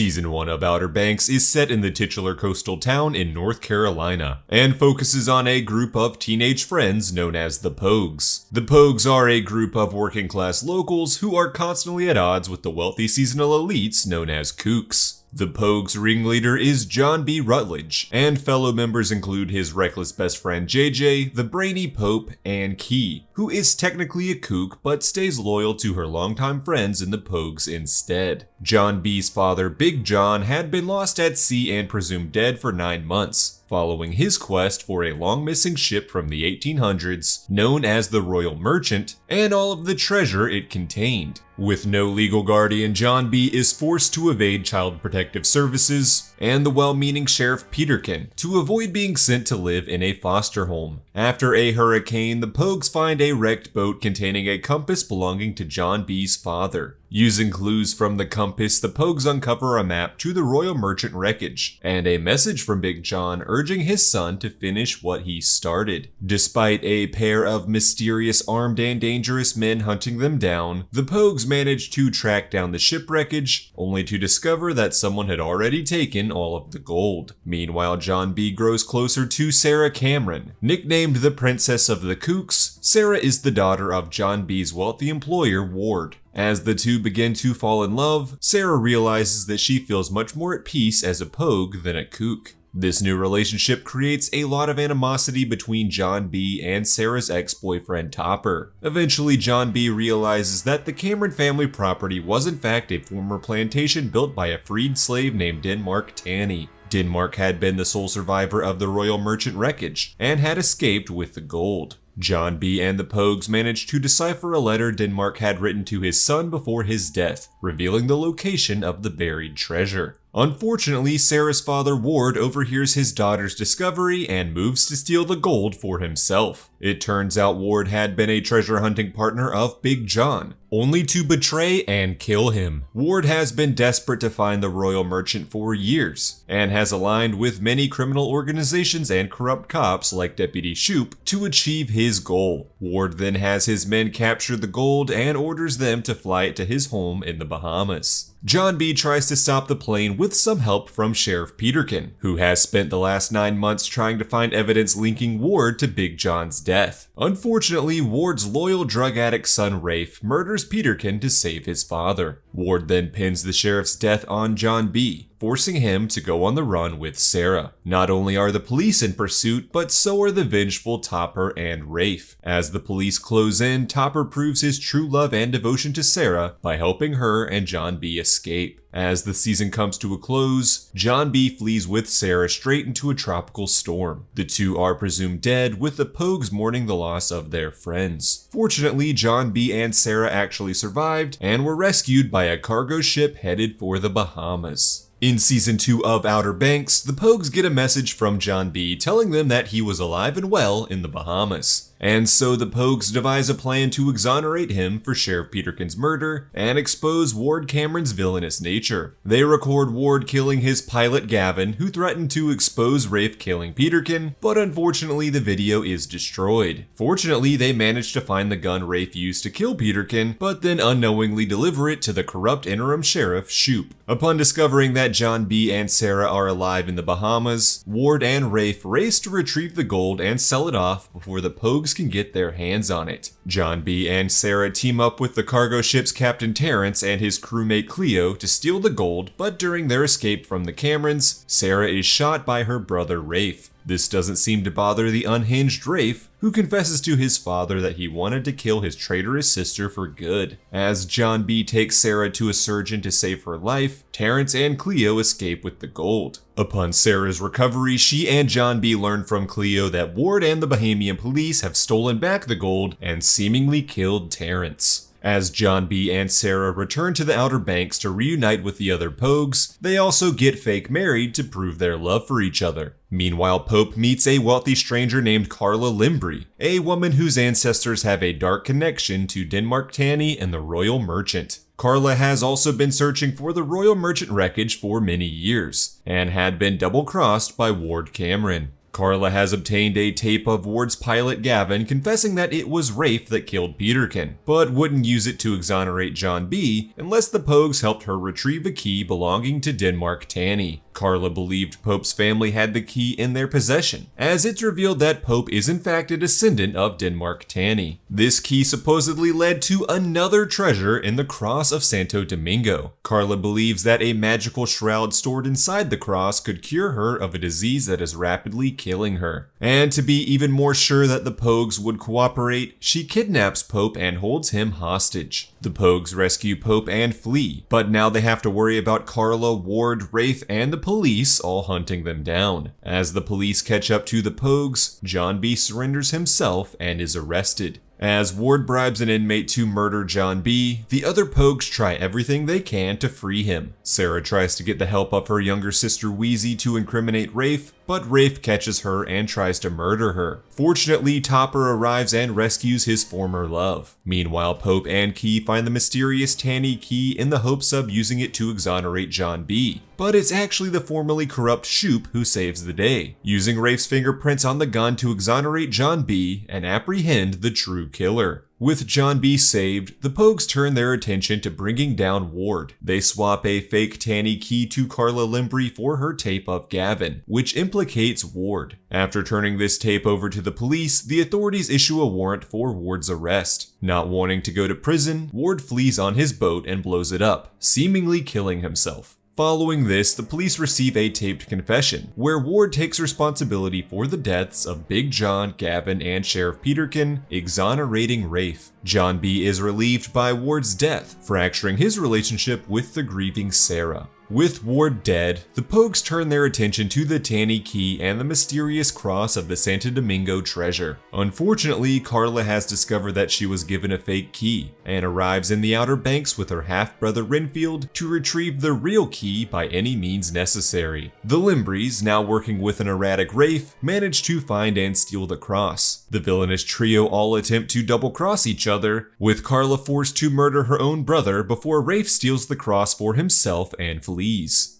Season 1 of Outer Banks is set in the titular coastal town in North Carolina, and focuses on a group of teenage friends known as the Pogues. The Pogues are a group of working class locals who are constantly at odds with the wealthy seasonal elites known as Kooks. The Pogues' ringleader is John B Routledge, and fellow members include his reckless best friend JJ, the brainy Pope, and Key, who is technically a Kook but stays loyal to her longtime friends in the Pogues instead. John B's father, Big John, had been lost at sea and presumed dead for 9 months, following his quest for a long-missing ship from the 1800s known as the Royal Merchant and all of the treasure it contained. With no legal guardian, John B is forced to evade Child Protective Services and the well-meaning Sheriff Peterkin to avoid being sent to live in a foster home. After a hurricane, the Pogues find a wrecked boat containing a compass belonging to John B's father. Using clues from the compass, the Pogues uncover a map to the Royal Merchant wreckage, and a message from Big John urging his son to finish what he started. Despite a pair of mysterious armed and dangerous men hunting them down, the Pogues manage to track down the ship wreckage, only to discover that someone had already taken all of the gold. Meanwhile, John B grows closer to Sarah Cameron. Nicknamed the Princess of the Kooks, Sarah is the daughter of John B's wealthy employer, Ward. As the two begin to fall in love, Sarah realizes that she feels much more at peace as a Pogue than a Kook. This new relationship creates a lot of animosity between John B and Sarah's ex-boyfriend Topper. Eventually, John B realizes that the Cameron family property was in fact a former plantation built by a freed slave named Denmark Tanny. Denmark had been the sole survivor of the Royal Merchant wreckage and had escaped with the gold. John B and the Pogues managed to decipher a letter Denmark had written to his son before his death, revealing the location of the buried treasure. Unfortunately, Sarah's father Ward overhears his daughter's discovery and moves to steal the gold for himself. It turns out Ward had been a treasure hunting partner of Big John, only to betray and kill him. Ward has been desperate to find the Royal Merchant for years, and has aligned with many criminal organizations and corrupt cops like Deputy Shoop to achieve his goal. Ward then has his men capture the gold and orders them to fly it to his home in the Bahamas. John B tries to stop the plane with some help from Sheriff Peterkin, who has spent the last 9 months trying to find evidence linking Ward to Big John's death. Unfortunately, Ward's loyal drug addict son Rafe murders Peterkin to save his father. Ward then pins the sheriff's death on John B, forcing him to go on the run with Sarah. Not only are the police in pursuit, but so are the vengeful Topper and Rafe. As the police close in, Topper proves his true love and devotion to Sarah by helping her and John B escape. As the season comes to a close, John B flees with Sarah straight into a tropical storm. The two are presumed dead, with the Pogues mourning the loss of their friends. Fortunately, John B and Sarah actually survived and were rescued by a cargo ship headed for the Bahamas. In Season 2 of Outer Banks, the Pogues get a message from John B telling them that he was alive and well in the Bahamas. And so the Pogues devise a plan to exonerate him for Sheriff Peterkin's murder and expose Ward Cameron's villainous nature. They record Ward killing his pilot Gavin, who threatened to expose Rafe killing Peterkin, but unfortunately the video is destroyed. Fortunately, they manage to find the gun Rafe used to kill Peterkin, but then unknowingly deliver it to the corrupt interim sheriff, Shoop. Upon discovering that John B and Sarah are alive in the Bahamas, Ward and Rafe race to retrieve the gold and sell it off before the Pogues can get their hands on it. John B and Sarah team up with the cargo ship's Captain Terrence and his crewmate Cleo to steal the gold, but during their escape from the Camerons, Sarah is shot by her brother Rafe. This doesn't seem to bother the unhinged Rafe, who confesses to his father that he wanted to kill his traitorous sister for good. As John B takes Sarah to a surgeon to save her life, Terrence and Cleo escape with the gold. Upon Sarah's recovery, she and John B learn from Cleo that Ward and the Bahamian police have stolen back the gold and seemingly killed Terrence. As John B and Sarah return to the Outer Banks to reunite with the other Pogues, they also get fake married to prove their love for each other. Meanwhile, Pope meets a wealthy stranger named Carla Limbry, a woman whose ancestors have a dark connection to Denmark Tanny and the Royal Merchant. Carla has also been searching for the Royal Merchant wreckage for many years, and had been double-crossed by Ward Cameron. Carla has obtained a tape of Ward's pilot Gavin confessing that it was Rafe that killed Peterkin, but wouldn't use it to exonerate John B unless the Pogues helped her retrieve a key belonging to Denmark Tanny. Carla believed Pope's family had the key in their possession, as it's revealed that Pope is in fact a descendant of Denmark Tanny. This key supposedly led to another treasure in the Cross of Santo Domingo. Carla believes that a magical shroud stored inside the cross could cure her of a disease that is rapidly killing her. And to be even more sure that the Pogues would cooperate, she kidnaps Pope and holds him hostage. The Pogues rescue Pope and flee, but now they have to worry about Carla, Ward, Rafe, and the police all hunting them down. As the police catch up to the Pogues, John B surrenders himself and is arrested. As Ward bribes an inmate to murder John B, the other Pogues try everything they can to free him. Sarah tries to get the help of her younger sister Wheezy to incriminate Rafe, but Rafe catches her and tries to murder her. Fortunately, Topper arrives and rescues his former love. Meanwhile, Pope and Key find the mysterious Tanny key in the hopes of using it to exonerate John B. But it's actually the formerly corrupt Shoop who saves the day, using Rafe's fingerprints on the gun to exonerate John B and apprehend the true killer. With John B saved, the Pogues turn their attention to bringing down Ward. They swap a fake Tanny key to Carla Limbry for her tape of Gavin, which implicates Ward. After turning this tape over to the police, the authorities issue a warrant for Ward's arrest. Not wanting to go to prison, Ward flees on his boat and blows it up, seemingly killing himself. Following this, the police receive a taped confession, where Ward takes responsibility for the deaths of Big John, Gavin, and Sheriff Peterkin, exonerating Rafe. John B is relieved by Ward's death, fracturing his relationship with the grieving Sarah. With Ward dead, the Pogues turn their attention to the Tanny key and the mysterious cross of the Santo Domingo treasure. Unfortunately, Carla has discovered that she was given a fake key, and arrives in the Outer Banks with her half-brother Renfield to retrieve the real key by any means necessary. The Limbrys, now working with an erratic Rafe, manage to find and steal the cross. The villainous trio all attempt to double-cross each other, with Carla forced to murder her own brother before Rafe steals the cross for himself and flees.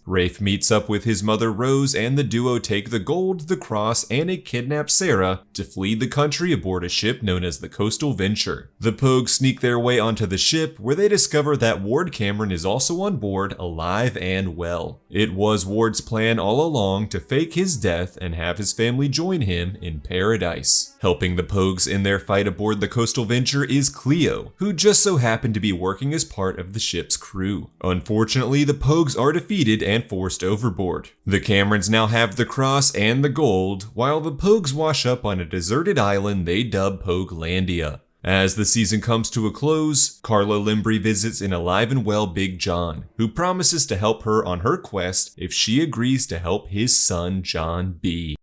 Rafe meets up with his mother Rose, and the duo take the gold, the cross, and a kidnapped Sarah to flee the country aboard a ship known as the Coastal Venture. The Pogues sneak their way onto the ship, where they discover that Ward Cameron is also on board, alive and well. It was Ward's plan all along to fake his death and have his family join him in paradise. Helping the Pogues in their fight aboard the Coastal Venture is Cleo, who just so happened to be working as part of the ship's crew. Unfortunately, the Pogues are defeated and forced overboard. The Camerons now have the cross and the gold, while the Pogues wash up on a deserted island they dub Poguelandia. As the season comes to a close, Carla Limbry visits an alive and well Big John, who promises to help her on her quest if she agrees to help his son John B.